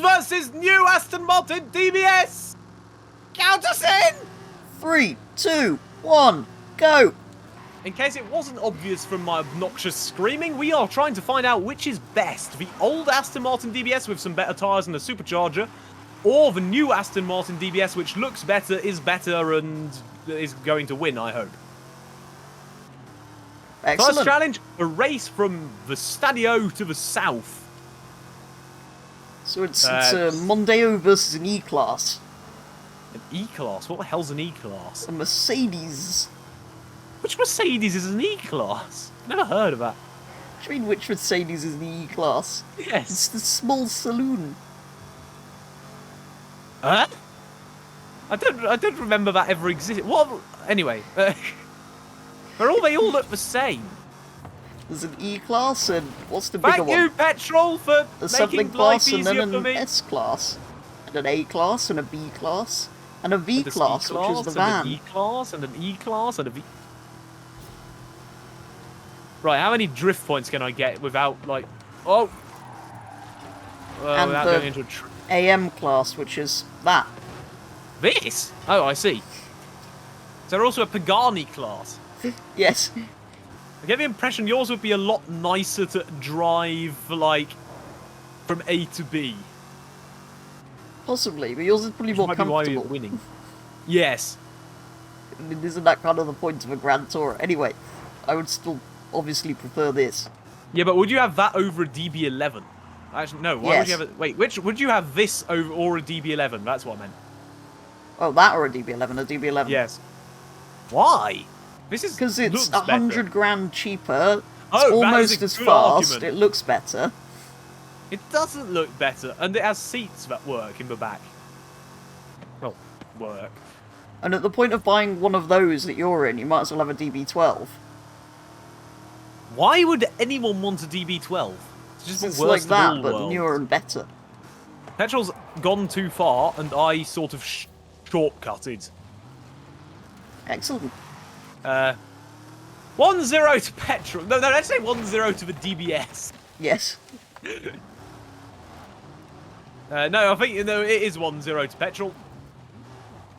versus new Aston Martin DBS! Count us in! 3, 2, 1, go! In case it wasn't obvious from my obnoxious screaming, we are trying to find out which is best. The old Aston Martin DBS with some better tyres and a supercharger, or the new Aston Martin DBS which looks better, is better, and is going to win, I hope. Excellent. First challenge, a race from the Stadio to the south. So it's a Mondeo versus an E-Class. An E-Class? What the hell's an E-Class? A Mercedes. Which Mercedes is an E-Class? Never heard of that. What do you mean, which Mercedes is the E-Class? Yes. It's the small saloon. Huh? I don't remember that ever existed. What? Anyway, they all look the same. There's an E-Class and what's the bigger one? Thank you, Petrol, for There's making something life class and easier then for an me. S-Class. And an A-Class and a B-Class. And a V-Class, which is the And van. an E-Class and an E-Class and a V... Right, how many drift points can I get without, like... Oh! And without the going into a AM-Class, which is that. This? Oh, I see. Is there also a Pagani class? Yes. I get the impression yours would be a lot nicer to drive, like, from A to B. Possibly, but yours is probably more Might be why you're comfortable. winning. Yes. Isn't that kind of the point of a Grand Tour? Anyway, I would still obviously prefer this. Yeah, but would you have that over a DB11? Actually, no. Why would Yes. you have it? Wait, which would you have this over or a DB11? That's what I meant. Oh, that or a DB11, a DB11. Yes. Why? This is Because it's looks 100 better. grand cheaper, it's Oh, that is almost a as good fast, argument. it looks better. It doesn't look better, and it has seats that work in the back. Well, work. And at the point of buying one of those that you're in, you might as well have a DB12. Why would anyone want a DB12? It's just It's the like worst that, of all but worlds. newer and better. Petrol's gone too far, and I sort of shortcutted. Excellent. 1-0 to Petrol. No, let's say 1-0 to the DBS. Yes. No, I think it is 1-0 to Petrol.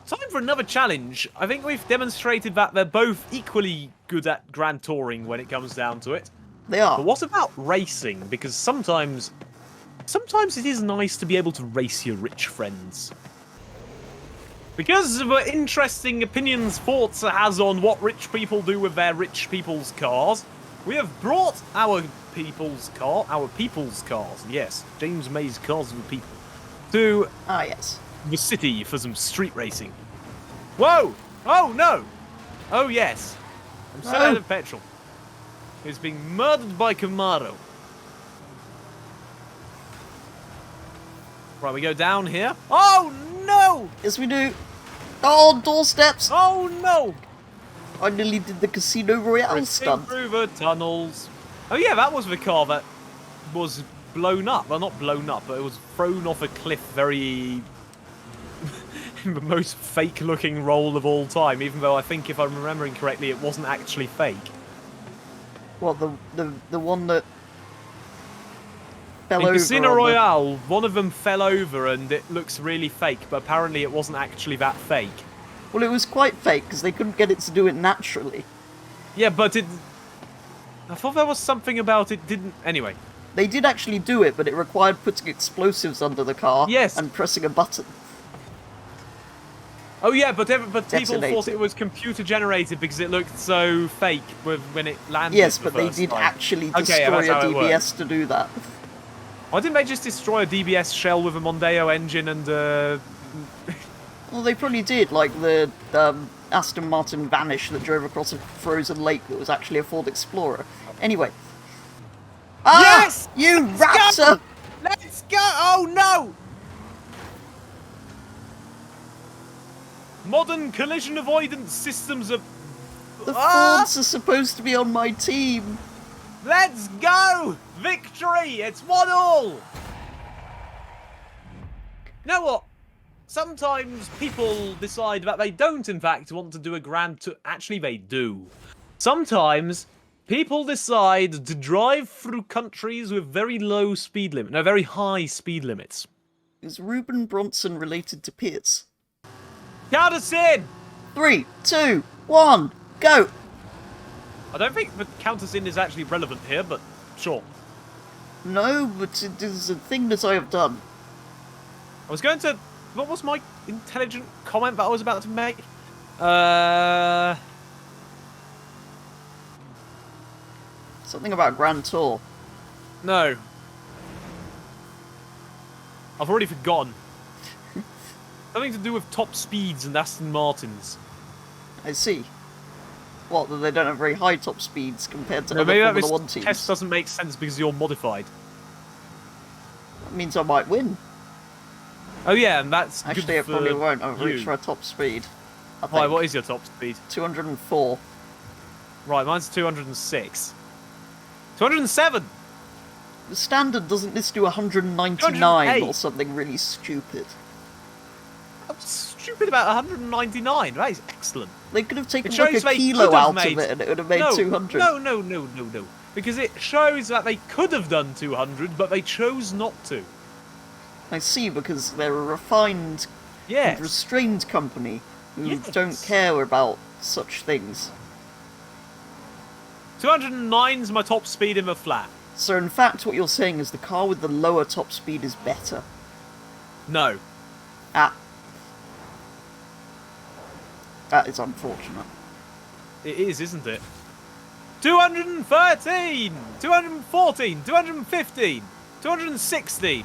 Time for another challenge. I think we've demonstrated that they're both equally good at Grand Touring when it comes down to it. They are. But what about racing? Because sometimes it is nice to be able to race your rich friends. Because of the interesting opinions Forza has on what rich people do with their rich people's cars, we have brought our people's cars, yes, James May's cars of the people, to Ah, yes. the city for some street racing. Whoa! Oh, no! Oh, yes. I'm so out of petrol. He's being murdered by Camaro. Right, we go down here. Oh, no! Yes, we do. Oh, doorsteps! Oh, no! I nearly did the Casino Royale Racing stunt. through the tunnels. Oh, yeah, that was the car that was blown up. Well, not blown up, but it was thrown off a cliff very... in the most fake-looking roll of all time, even though I think, if I'm remembering correctly, it wasn't actually fake. What, the one that fell In over Casino on the- Royale, one of them fell over and it looks really fake, but apparently it wasn't actually that fake. Well, it was quite fake, because they couldn't get it to do it naturally. Yeah, but it... I thought there was something about it didn't... Anyway. They did actually do it, but it required putting explosives under the car Yes. and pressing a button. Oh yeah, but people Detonate thought it. it was computer generated because it looked so fake when it landed. Yes, the but they first did time. actually Okay, destroy that's how a it DBS works. to do that. Why didn't they just destroy a DBS shell with a Mondeo engine and Well, they probably did, like the Aston Martin Vanish that drove across a frozen lake that was actually a Ford Explorer. Anyway. Ah! Yes! You Let's go! raptor! Let's go! Oh no! Modern collision avoidance systems are... The Ah! Fords are supposed to be on my team. Let's go! Victory! It's 1-1! You know what? Sometimes people decide that they don't, in fact, want to do a Grand Tour. Actually, they do. Sometimes people decide to drive through countries with very low speed limit, no, very high speed limits. Is Ruben Bronson related to Pierce? Count us in! 3, 2, 1, go! I don't think the count us in is actually relevant here, but sure. No, but it is a thing that I have done. I was going to... What was my intelligent comment that I was about to make? Something about Grand Tour. No. I've already forgotten. Something to do with top speeds and Aston Martins. I see. What, that they don't have very high top speeds compared to No, other maybe Formula 1 this teams? test doesn't make sense because you're modified. That means I might win. Oh yeah, and that's Actually, good I probably for won't. I've you. reached my top speed. I think. Why, what is your top speed? 204. Right, mine's 206. 207! The standard doesn't this do 199 208. or something really stupid? What's stupid about 199? That is excellent. They could have taken It like shows a they kilo could have out made... of it and it would have made no, 200. No. Because it shows that they could have done 200, but they chose not to. I see, because they're a refined and Yes. restrained company who Yes. don't care about such things. 209's my top speed in the flat. So in fact what you're saying is the car with the lower top speed is better. No. Ah. That is unfortunate. It is, isn't it? 213! 214! 215! 216!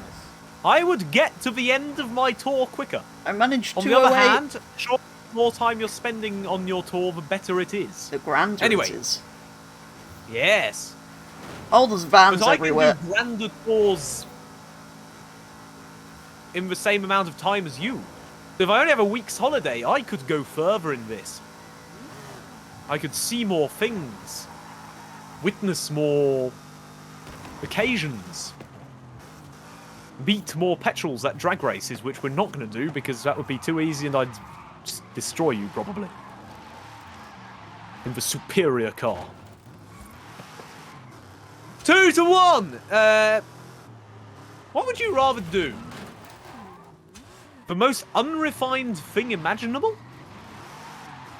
I would get to the end of my tour quicker. I managed On 208. the other hand, sure, the more time you're spending on your tour, the better it is. The grander Anyway. it is. Yes. Oh, there's vans But I everywhere. can do grander tours in the same amount of time as you. If I only have a week's holiday, I could go further in this. I could see more things. Witness more occasions. Beat more petrols at drag races, which we're not going to do because that would be too easy and I'd just destroy you, probably. In the superior car. 2-1! What would you rather do? The most unrefined thing imaginable?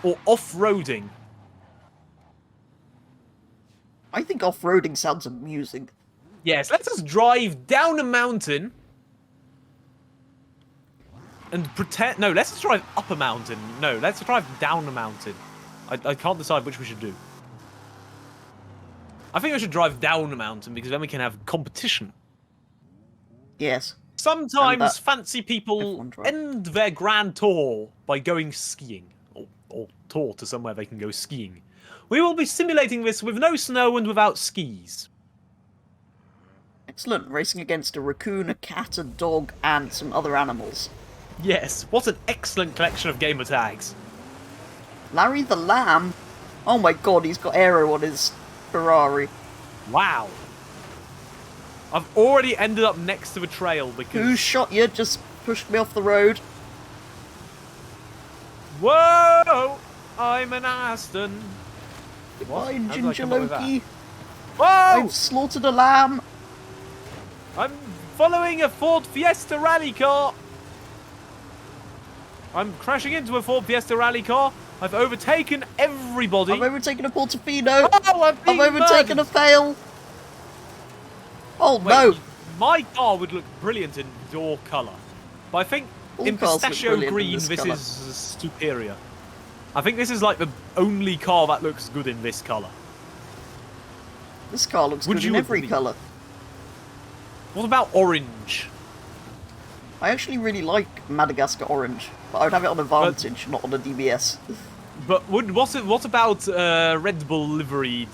Or off-roading? I think off-roading sounds amusing. Yes, let us drive down a mountain and pretend... No, let's just drive up a mountain. No, let's drive down a mountain. I can't decide which we should do. I think we should drive down a mountain because then we can have competition. Yes. Sometimes fancy people F1 drive. end their grand tour by going skiing. Or tour to somewhere they can go skiing. We will be simulating this with no snow and without skis. Excellent. Racing against a raccoon, a cat, a dog, and some other animals. Yes, what an excellent collection of gamer tags. Larry the Lamb? Oh my god, he's got aero on his Ferrari. Wow. I've already ended up next to the trail because... Who shot you? Just pushed me off the road. Whoa! I'm an Aston. Goodbye, How did I Ginger come up with Loki. Whoa! I've slaughtered a lamb. I'm following a Ford Fiesta rally car. I'm crashing into a Ford Fiesta rally car. I've overtaken everybody. I've overtaken a Portofino. Oh, I've been overtaken a murdered. fail. Oh Wait, no! my car would look brilliant in your colour. But I think All in cars look pistachio brilliant in green, this this colour. is superior. I think this is like the only car that looks good in this colour. This car looks Would good you in every agree? colour. What about orange? I actually really like Madagascar Orange, but I would have it on a Vantage, not on a DBS. But what about Red Bull liveried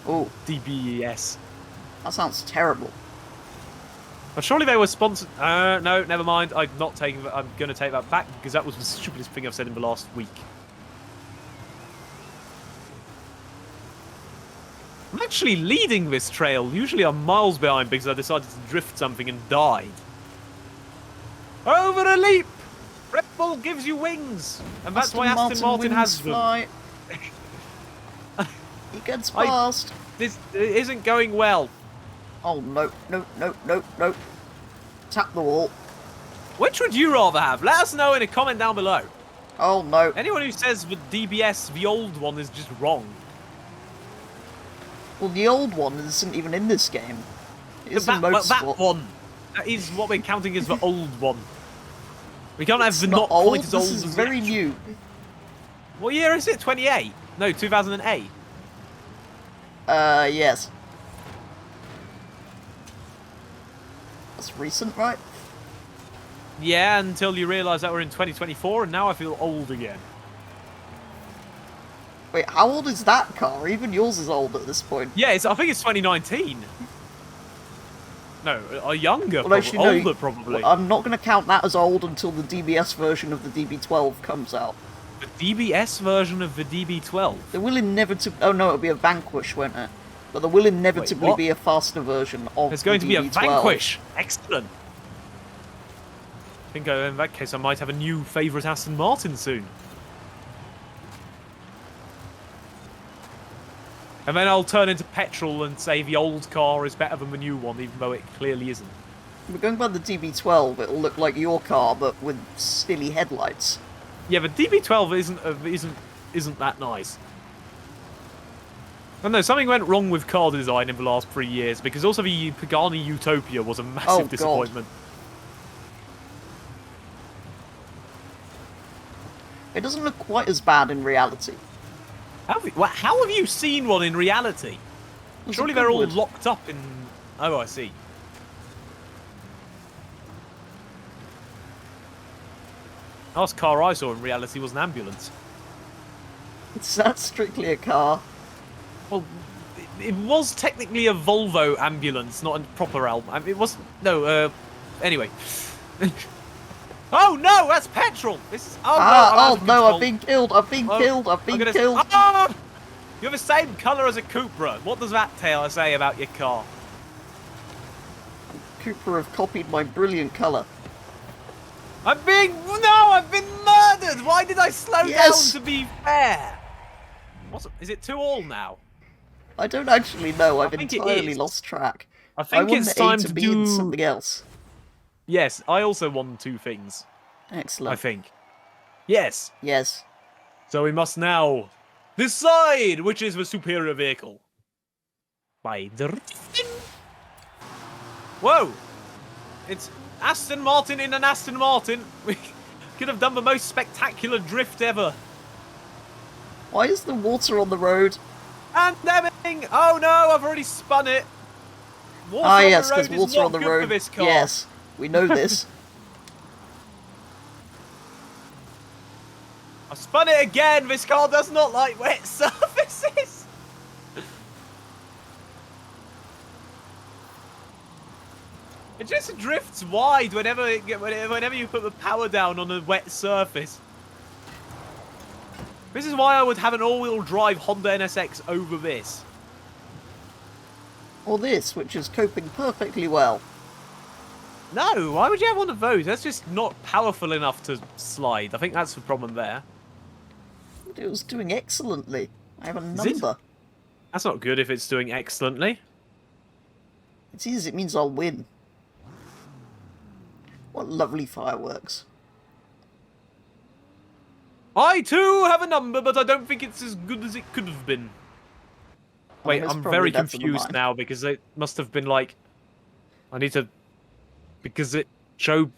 Oh, DBS? that sounds terrible. But surely they were sponsored. No, never mind. I'm not taking. I'm going to take that back because that was the stupidest thing I've said in the last week. I'm actually leading this trail. Usually I'm miles behind because I decided to drift something and died. Over a leap! Red Bull gives you wings! And that's why Aston Martin has them. fly. He gets past. This isn't going well. Oh no, no, no, no, no. Tap the wall. Which would you rather have? Let us know in a comment down below. Oh no. Anyone who says the DBS, the old one, is just wrong. Well, the old one isn't even in this game. It's in That Motorsport. one. That is what we're counting as the old one. We can't have the Not not old. quite as old This is as very the new. What year is it? 28? No, 2008. Yes. That's recent, right? Yeah, until you realise that we're in 2024, and now I feel old again. Wait, how old is that car? Even yours is old at this point. Yeah, I think it's 2019. No, younger, Well, actually, no, older probably. Well, I'm not going to count that as old until the DBS version of the DB12 comes out. The DBS version of the DB12. There will inevitably... Oh no, it'll be a Vanquish, won't it? But there will inevitably what? be a faster version of There's going to the be a DB12. Vanquish. Excellent. I think in that case I might have a new favourite Aston Martin soon. And then I'll turn into petrol and say the old car is better than the new one, even though it clearly isn't. We're going by the DB12, it'll look like your car, but with silly headlights. Yeah, but DB12 isn't that nice. I don't know, something went wrong with car design in the last 3 years, because also the Pagani Utopia was a massive disappointment. It doesn't look quite as bad in reality. How have you seen one in reality? Surely they're all locked up in... Oh, I see. Last car I saw in reality was an ambulance. Is that strictly a car? Well, it was technically a Volvo ambulance, not a proper album. It was... No, anyway. Oh no, that's petrol! This is... Oh no, I've been killed, I've been killed. Oh! You're the same colour as a Cupra. What does that say about your car? Cooper have copied my brilliant colour. I've been murdered! Why did I slow down to be fair? Is it 2-2 now? I don't actually know, I've entirely lost track. I think it's time to do something else. Yes, I also won 2 things. Excellent. I think. Yes. Yes. So we must now decide which is the superior vehicle. By drifting. Whoa! It's Aston Martin in an Aston Martin. We could have done the most spectacular drift ever. Why is the water on the road? And everything! Oh no, I've already spun it. Water Yes, because water on the road. For this car. Yes, we know this. I spun it again. This car does not like wet surfaces. It just drifts wide whenever you put the power down on a wet surface. This is why I would have an all-wheel drive Honda NSX over this. Or this, which is coping perfectly well. No, why would you have one of those? That's just not powerful enough to slide. I think that's the problem there. But it was doing excellently. I have a number. That's not good if it's doing excellently. It is, it means I'll win. What lovely fireworks. I too have a number, but I don't think it's as good as it could have been. Wait, I'm very confused now because it must have been like... I need to... Because it showed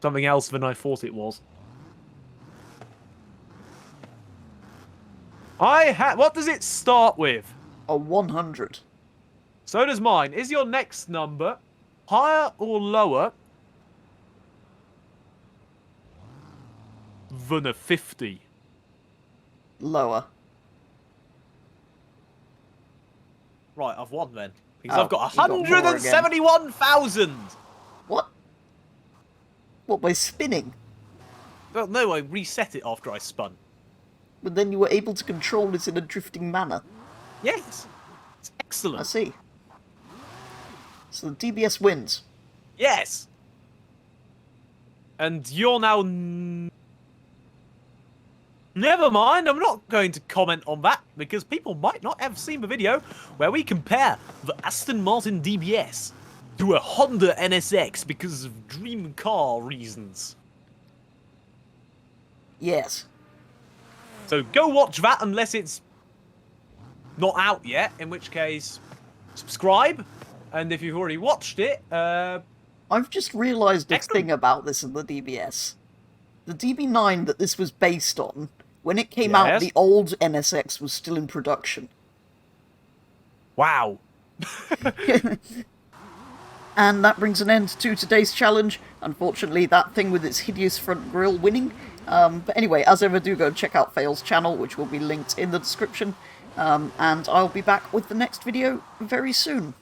something else than I thought it was. What does it start with? A 100. So does mine. Is your next number higher or lower than a 50? Lower. Right, I've won then. Because I've got you got more 171,000! What? What, by spinning? Well, no, I reset it after I spun. But then you were able to control it in a drifting manner. Yes! It's excellent. I see. So the DBS wins. Yes! And you're now... Never mind, I'm not going to comment on that, because people might not have seen the video where we compare the Aston Martin DBS to a Honda NSX because of dream car reasons. Yes. So go watch that unless it's not out yet, in which case subscribe. And if you've already watched it, I've just realised a excellent. thing about this in the DBS. The DB9 that this was based on, when it came out, Yes? the old NSX was still in production. Wow. And that brings an end to today's challenge. Unfortunately, that thing with its hideous front grille winning. But anyway, as ever, do go check out Fail's channel, which will be linked in the description. And I'll be back with the next video very soon.